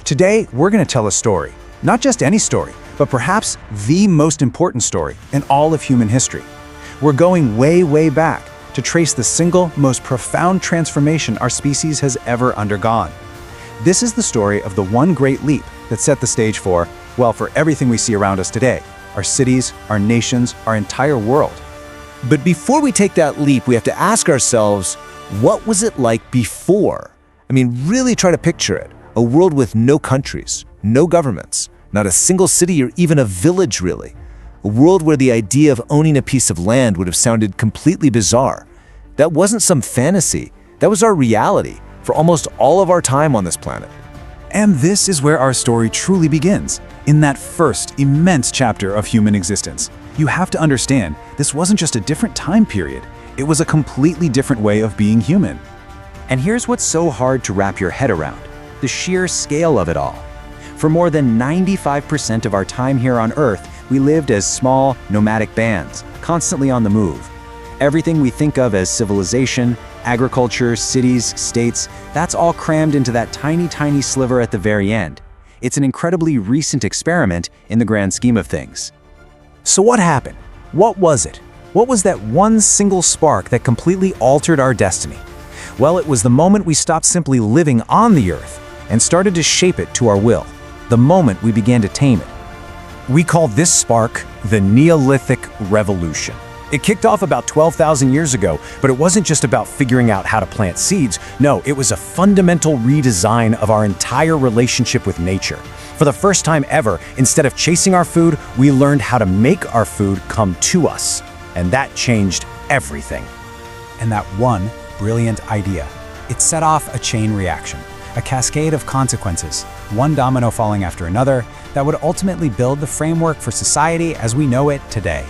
Today, we're going to tell a story. Not just any story, but perhaps the most important story in all of human history. We're going way, way back to trace the single most profound transformation our species has ever undergone. This is the story of the one great leap that set the stage for everything we see around us today, our cities, our nations, our entire world. But before we take that leap, we have to ask ourselves, what was it like before? Really try to picture it. A world with no countries, no governments, not a single city or even a village really. A world where the idea of owning a piece of land would have sounded completely bizarre. That wasn't some fantasy. That was our reality for almost all of our time on this planet. And this is where our story truly begins, in that first immense chapter of human existence. You have to understand, this wasn't just a different time period. It was a completely different way of being human. And here's what's so hard to wrap your head around: the sheer scale of it all. For more than 95% of our time here on Earth, we lived as small, nomadic bands, constantly on the move. Everything we think of as civilization, agriculture, cities, states, that's all crammed into that tiny, tiny sliver at the very end. It's an incredibly recent experiment in the grand scheme of things. So what happened? What was it? What was that one single spark that completely altered our destiny? Well, it was the moment we stopped simply living on the Earth and started to shape it to our will. The moment we began to tame it. We call this spark the Neolithic Revolution. It kicked off about 12,000 years ago, but it wasn't just about figuring out how to plant seeds. No, it was a fundamental redesign of our entire relationship with nature. For the first time ever, instead of chasing our food, we learned how to make our food come to us. And that changed everything. And that one brilliant idea, it set off a chain reaction, a cascade of consequences, one domino falling after another, that would ultimately build the framework for society as we know it today.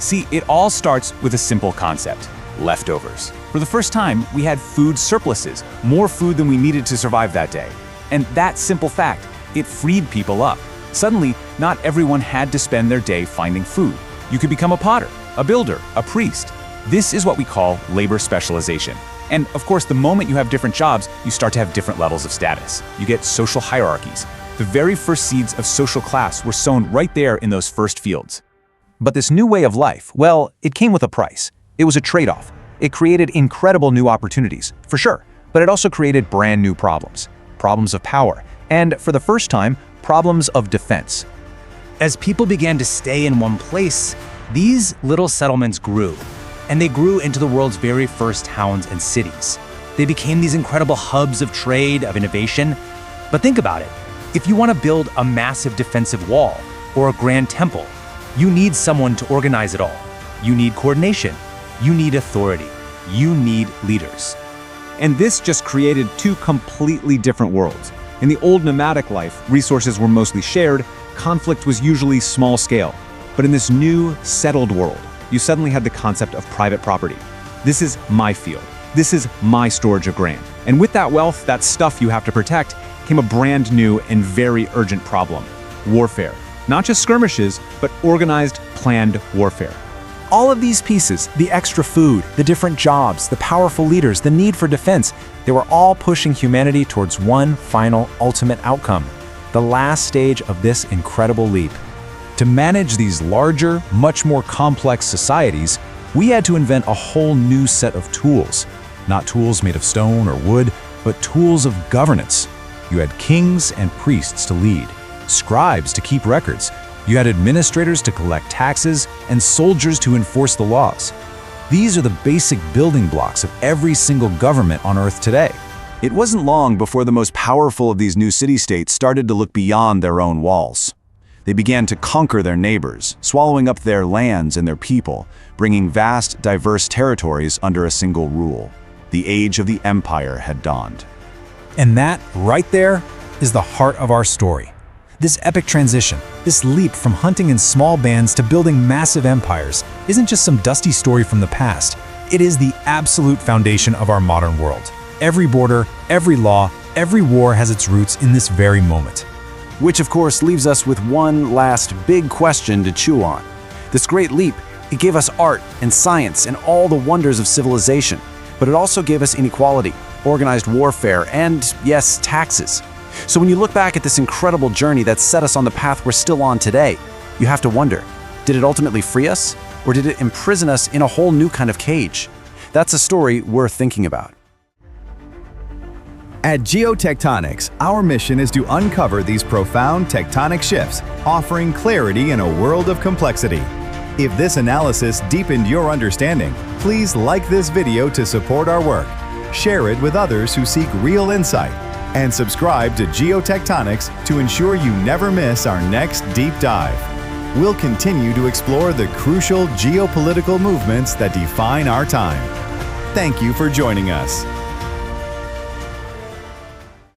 See, it all starts with a simple concept: leftovers. For the first time, we had food surpluses, more food than we needed to survive that day. And that simple fact, it freed people up. Suddenly, not everyone had to spend their day finding food. You could become a potter, a builder, a priest. This is what we call labor specialization. And of course, the moment you have different jobs, you start to have different levels of status. You get social hierarchies. The very first seeds of social class were sown right there in those first fields. But this new way of life, well, it came with a price. It was a trade-off. It created incredible new opportunities, for sure, but it also created brand new problems. Problems of power, and for the first time, problems of defense. As people began to stay in one place, these little settlements grew, and they grew into the world's very first towns and cities. They became these incredible hubs of trade, of innovation. But think about it. If you want to build a massive defensive wall or a grand temple, you need someone to organize it all. You need coordination. You need authority. You need leaders. And this just created two completely different worlds. In the old nomadic life, resources were mostly shared, conflict was usually small scale. But in this new, settled world, you suddenly had the concept of private property. This is my field. This is my storage of grain. And with that wealth, that stuff you have to protect, came a brand new and very urgent problem: warfare. Not just skirmishes, but organized, planned warfare. All of these pieces, the extra food, the different jobs, the powerful leaders, the need for defense, they were all pushing humanity towards one final, ultimate outcome: the last stage of this incredible leap. To manage these larger, much more complex societies, we had to invent a whole new set of tools. Not tools made of stone or wood, but tools of governance. You had kings and priests to lead, scribes to keep records. You had administrators to collect taxes, and soldiers to enforce the laws. These are the basic building blocks of every single government on Earth today. It wasn't long before the most powerful of these new city-states started to look beyond their own walls. They began to conquer their neighbors, swallowing up their lands and their people, bringing vast, diverse territories under a single rule. The age of the empire had dawned. And that, right there, is the heart of our story. This epic transition, this leap from hunting in small bands to building massive empires, isn't just some dusty story from the past. It is the absolute foundation of our modern world. Every border, every law, every war has its roots in this very moment. Which, of course, leaves us with one last big question to chew on. This great leap, it gave us art and science and all the wonders of civilization, but it also gave us inequality, organized warfare, and, yes, taxes. So when you look back at this incredible journey that set us on the path we're still on today, you have to wonder, did it ultimately free us? Or did it imprison us in a whole new kind of cage? That's a story worth thinking about. At Geotectonics, our mission is to uncover these profound tectonic shifts, offering clarity in a world of complexity. If this analysis deepened your understanding, please like this video to support our work, share it with others who seek real insight, and subscribe to Geotectonics to ensure you never miss our next deep dive. We'll continue to explore the crucial geopolitical movements that define our time. Thank you for joining us.